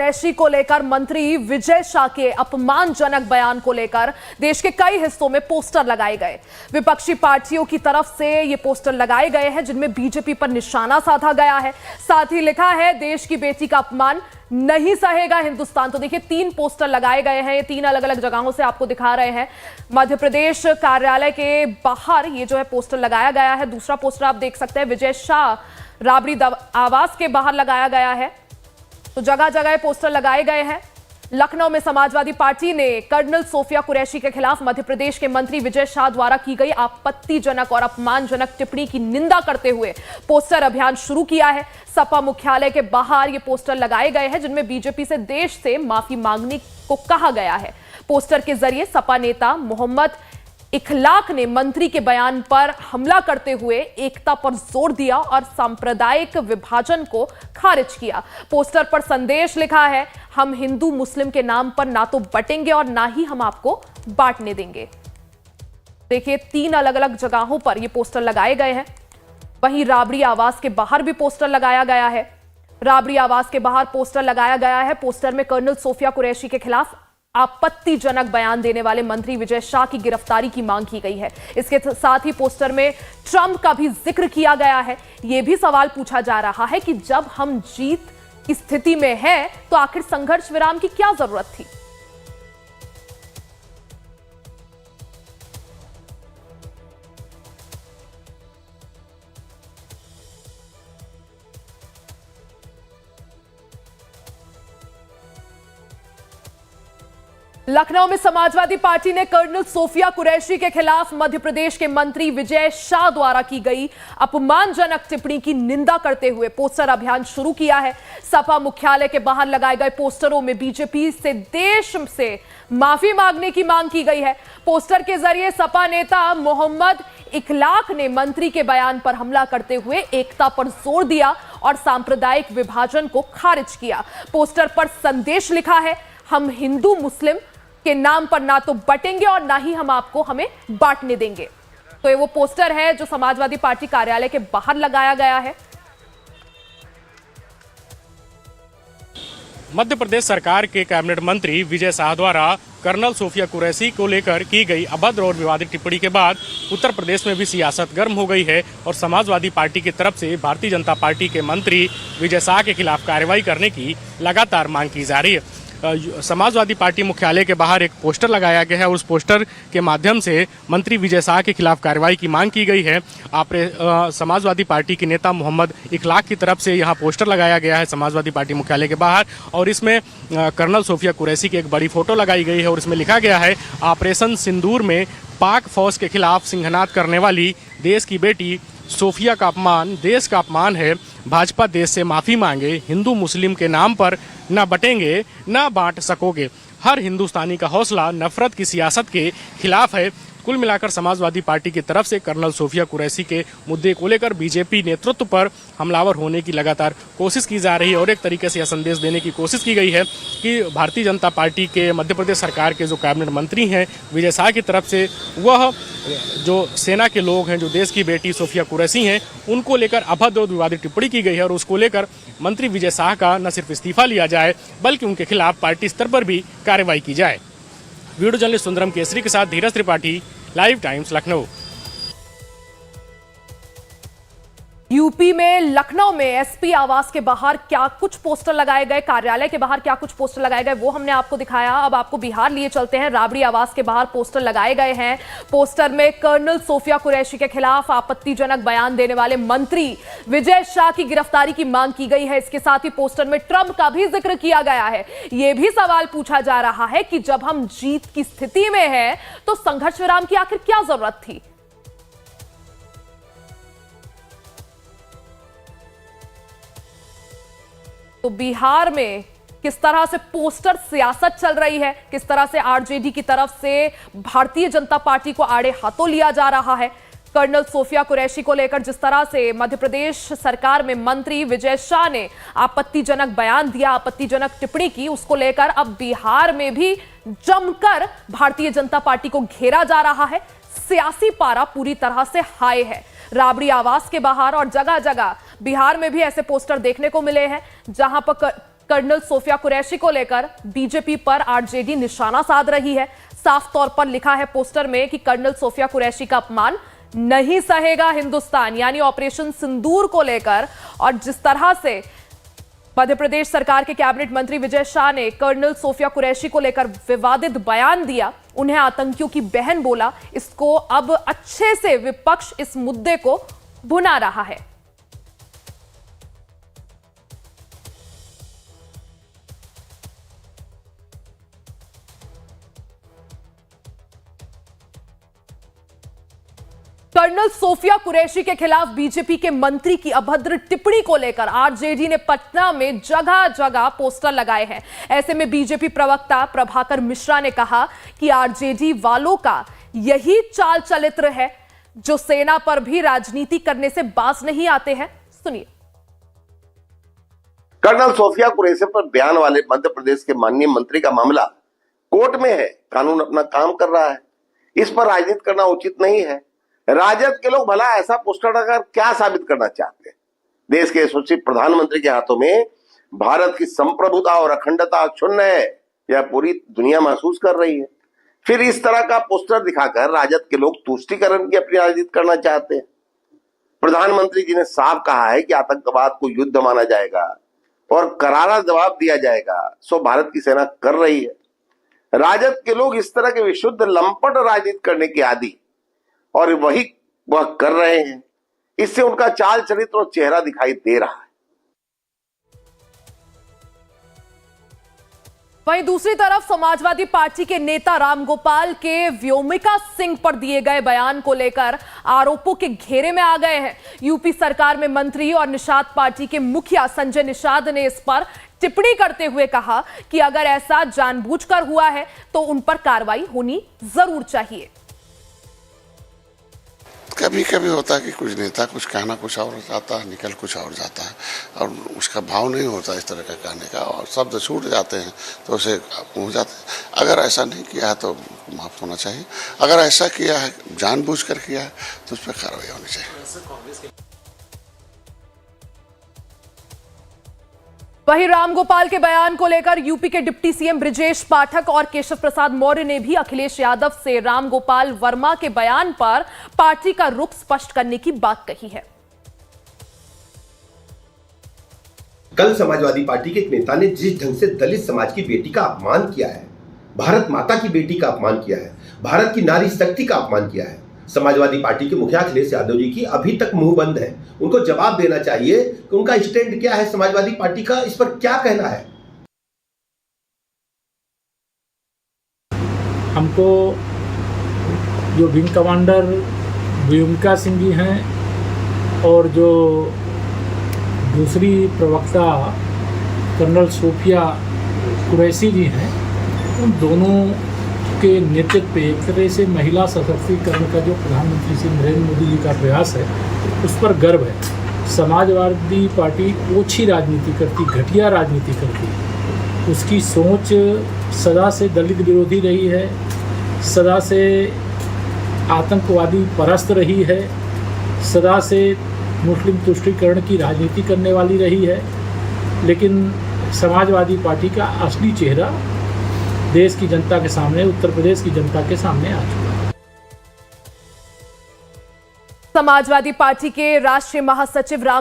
कृषि को लेकर मंत्री विजय शाह के अपमानजनक बयान को लेकर देश के कई हिस्सों में पोस्टर लगाए गए। विपक्षी पार्टियों की तरफ से ये पोस्टर लगाए गए हैं जिनमें बीजेपी पर निशाना साधा गया है। साथ ही लिखा है, देश की बेटी का अपमान नहीं सहेगा हिंदुस्तान। तो देखिए, 3 पोस्टर लगाए गए हैं। ये 3 अलग अलग जगहों से आपको दिखा रहे हैं। मध्य प्रदेश कार्यालय के बाहर ये जो है पोस्टर लगाया गया है। दूसरा पोस्टर आप देख सकते हैं, विजय शाह राबड़ी आवास के बाहर लगाया गया है। तो जगह जगह पोस्टर लगाए गए हैं। लखनऊ में समाजवादी पार्टी ने कर्नल सोफिया कुरैशी के खिलाफ मध्य प्रदेश के मंत्री विजय शाह द्वारा की गई आपत्तिजनक और अपमानजनक टिप्पणी की निंदा करते हुए पोस्टर अभियान शुरू किया है। सपा मुख्यालय के बाहर ये पोस्टर लगाए गए हैं जिनमें बीजेपी से देश से माफी मांगने को कहा गया है। पोस्टर के जरिए सपा नेता मोहम्मद इखलाक ने मंत्री के बयान पर हमला करते हुए एकता पर जोर दिया और सांप्रदायिक विभाजन को खारिज किया। पोस्टर पर संदेश लिखा है, हम हिंदू मुस्लिम के नाम पर ना तो बटेंगे और ना ही हम आपको बांटने देंगे। देखिए, 3 अलग अलग जगहों पर ये पोस्टर लगाए गए हैं। वहीं राबड़ी आवास के बाहर भी पोस्टर लगाया गया है। राबड़ी आवास के बाहर पोस्टर लगाया गया है। पोस्टर में कर्नल सोफिया कुरैशी के खिलाफ आपत्तिजनक बयान देने वाले मंत्री विजय शाह की गिरफ्तारी की मांग की गई है। इसके साथ ही पोस्टर में ट्रंप का भी जिक्र किया गया है। यह भी सवाल पूछा जा रहा है कि जब हम जीत की स्थिति में हैं तो आखिर संघर्ष विराम की क्या जरूरत थी। लखनऊ में समाजवादी पार्टी ने कर्नल सोफिया कुरैशी के खिलाफ मध्य प्रदेश के मंत्री विजय शाह द्वारा की गई अपमानजनक टिप्पणी की निंदा करते हुए पोस्टर अभियान शुरू किया है। सपा मुख्यालय के बाहर लगाए गए पोस्टरों में बीजेपी से देश से माफी मांगने की मांग की गई है। पोस्टर के जरिए सपा नेता मोहम्मद इखलाक ने मंत्री के बयान पर हमला करते हुए एकता पर जोर दिया और सांप्रदायिक विभाजन को खारिज किया। पोस्टर पर संदेश लिखा है, हम हिंदू मुस्लिम के नाम पर ना तो बटेंगे और ना ही हम आपको हमें बांटने देंगे। तो ये वो पोस्टर है जो समाजवादी पार्टी कार्यालय के बाहर लगाया गया है। मध्य प्रदेश सरकार के कैबिनेट मंत्री विजय शाह द्वारा कर्नल सोफिया कुरैशी को लेकर की गई अभद्र और विवादित टिप्पणी के बाद उत्तर प्रदेश में भी सियासत गर्म हो गई है और समाजवादी पार्टी की तरफ से भारतीय जनता पार्टी के मंत्री विजय शाह के खिलाफ कार्रवाई करने की लगातार मांग की जा रही है। समाजवादी पार्टी मुख्यालय के बाहर एक पोस्टर लगाया गया है और उस पोस्टर के माध्यम से मंत्री विजय शाह के खिलाफ कार्रवाई की मांग की गई है। समाजवादी पार्टी के नेता मोहम्मद इखलाक की तरफ से यहाँ पोस्टर लगाया गया है समाजवादी पार्टी मुख्यालय के बाहर और इसमें कर्नल सोफिया कुरैशी की एक बड़ी फोटो लगाई गई है और इसमें लिखा गया है, ऑपरेशन सिंदूर में पाक फौज के खिलाफ सिंहनाद करने वाली देश की बेटी सोफिया का अपमान देश का अपमान है। भाजपा देश से माफ़ी मांगे, हिंदू मुस्लिम के नाम पर न बटेंगे न बांट सकोगे। हर हिंदुस्तानी का हौसला नफरत की सियासत के खिलाफ है। कुल मिलाकर समाजवादी पार्टी की तरफ से कर्नल सोफिया कुरैशी के मुद्दे को लेकर बीजेपी नेतृत्व पर हमलावर होने की लगातार कोशिश की जा रही है और एक तरीके से यह संदेश देने की कोशिश की गई है कि भारतीय जनता पार्टी के मध्य प्रदेश सरकार के जो कैबिनेट मंत्री हैं विजय शाह की तरफ से वह जो सेना के लोग हैं, जो देश की बेटी सोफिया कुरैशी हैं, उनको लेकर अभद्र और विवादित टिप्पणी की गई है और उसको लेकर मंत्री विजय शाह का न सिर्फ इस्तीफा लिया जाए बल्कि उनके खिलाफ पार्टी स्तर पर भी कार्रवाई की जाए। वीडियो जर्नलिस्ट सुंदरम केसरी के साथ Dheeraj Tripathi, Live Times Lucknow. UP में लखनऊ में एसपी आवास के बाहर क्या कुछ पोस्टर लगाए गए, कार्यालय के बाहर क्या कुछ पोस्टर लगाए गए, वो हमने आपको दिखाया। अब आपको बिहार लिए चलते हैं। राबड़ी आवास के बाहर पोस्टर लगाए गए हैं। पोस्टर में कर्नल सोफिया कुरैशी के खिलाफ आपत्तिजनक बयान देने वाले मंत्री विजय शाह की गिरफ्तारी की मांग की गई है। इसके साथ ही पोस्टर में ट्रंप का भी जिक्र किया गया है। यह भी सवाल पूछा जा रहा है कि जब हम जीत की स्थिति में हैं तो संघर्ष विराम की आखिर क्या जरूरत थी। तो बिहार में किस तरह से पोस्टर सियासत चल रही है, किस तरह से आरजेडी की तरफ से भारतीय जनता पार्टी को आड़े हाथों लिया जा रहा है। कर्नल सोफिया कुरैशी को लेकर जिस तरह से मध्य प्रदेश सरकार में मंत्री विजय शाह ने आपत्तिजनक बयान दिया, आपत्तिजनक टिप्पणी की, उसको लेकर अब बिहार में भी जमकर भारतीय जनता पार्टी को घेरा जा रहा है। सियासी पारा पूरी तरह से हाई है। राबड़ी आवास के बाहर और जगह जगह बिहार में भी ऐसे पोस्टर देखने को मिले हैं जहां पर कर्नल सोफिया कुरैशी को लेकर बीजेपी पर आरजेडी निशाना साध रही है। साफ तौर पर लिखा है पोस्टर में कि कर्नल सोफिया कुरैशी का अपमान नहीं सहेगा हिंदुस्तान, यानी ऑपरेशन सिंदूर को लेकर। और जिस तरह से मध्य प्रदेश सरकार के कैबिनेट मंत्री विजय शाह ने कर्नल सोफिया कुरैशी को लेकर विवादित बयान दिया, उन्हें आतंकियों की बहन बोला, इसको अब अच्छे से विपक्ष इस मुद्दे को भुना रहा है। कर्नल सोफिया कुरैशी के खिलाफ बीजेपी के मंत्री की अभद्र टिप्पणी को लेकर आरजेडी ने पटना में जगह जगह पोस्टर लगाए हैं। ऐसे में बीजेपी प्रवक्ता प्रभाकर मिश्रा ने कहा कि आरजेडी वालों का यही चाल चरित्र है जो सेना पर भी राजनीति करने से बाज नहीं आते हैं। सुनिए। कर्नल सोफिया कुरैशी पर बयान वाले मध्य प्रदेश के माननीय मंत्री का मामला कोर्ट में है। कानून अपना काम कर रहा है, इस पर राजनीति करना उचित नहीं है। राजद के लोग भला ऐसा पोस्टर लगाकर क्या साबित करना चाहते हैं? देश के यशस्वी प्रधानमंत्री के हाथों में भारत की संप्रभुता और अखंडता क्षुण्ण है, यह पूरी दुनिया महसूस कर रही है। फिर इस तरह का पोस्टर दिखाकर राजद के लोग तुष्टीकरण की अपनी राजनीति करना चाहते हैं। प्रधानमंत्री जी ने साफ कहा है कि आतंकवाद को युद्ध माना जाएगा और करारा जवाब दिया जाएगा, सो भारत की सेना कर रही है। राजद के लोग इस तरह के विशुद्ध लंपट राजनीति करने के आदी और वही वह कर रहे हैं। इससे उनका चाल चरित्र और चेहरा दिखाई दे रहा है। वहीं दूसरी तरफ समाजवादी पार्टी के नेता रामगोपाल के व्योमिका सिंह पर दिए गए बयान को लेकर आरोपों के घेरे में आ गए हैं। यूपी सरकार में मंत्री और निषाद पार्टी के मुखिया संजय निषाद ने इस पर टिप्पणी करते हुए कहा कि अगर ऐसा जानबूझकर हुआ है तो उन पर कार्रवाई होनी जरूर चाहिए। कभी कभी होता है कि कुछ नेता कुछ कहना कुछ और जाता है, निकल कुछ और जाता है और उसका भाव नहीं होता इस तरह का कहने का और शब्द छूट जाते हैं तो उसे हो जाते हैं। अगर ऐसा नहीं किया है तो माफ होना चाहिए, अगर ऐसा किया है जानबूझकर किया है तो उस पर कार्रवाई होनी चाहिए। वहीं रामगोपाल के बयान को लेकर यूपी के डिप्टी सीएम ब्रिजेश पाठक और केशव प्रसाद मौर्य ने भी अखिलेश यादव से रामगोपाल वर्मा के बयान पर पार्टी का रुख स्पष्ट करने की बात कही है। कल समाजवादी पार्टी के एक नेता ने जिस ढंग से दलित समाज की बेटी का अपमान किया है, भारत माता की बेटी का अपमान किया है, भारत की नारी शक्ति का अपमान किया है, समाजवादी पार्टी के मुखिया अखिलेश यादव जी की अभी तक मुंह बंद है। उनको जवाब देना चाहिए कि उनका स्टैंड क्या है, समाजवादी पार्टी का इस पर क्या कहना है। हमको जो विंग कमांडर व्योमिका सिंह जी हैं और जो दूसरी प्रवक्ता कर्नल सोफिया कुरैशी जी हैं, उन दोनों के नेतृत्व पे एक तरह से महिला सशक्तिकरण का जो प्रधानमंत्री श्री नरेंद्र मोदी जी का प्रयास है उस पर गर्व है। समाजवादी पार्टी ओछी राजनीति करती, घटिया राजनीति करती, उसकी सोच सदा से दलित विरोधी रही है, सदा से आतंकवादी परस्त रही है, सदा से मुस्लिम तुष्टीकरण की राजनीति करने वाली रही है। लेकिन समाजवादी पार्टी का असली चेहरा देश की जनता के सामने, उत्तर प्रदेश की जनता के सामने आ चुका है। समाजवादी पार्टी के राष्ट्रीय महासचिव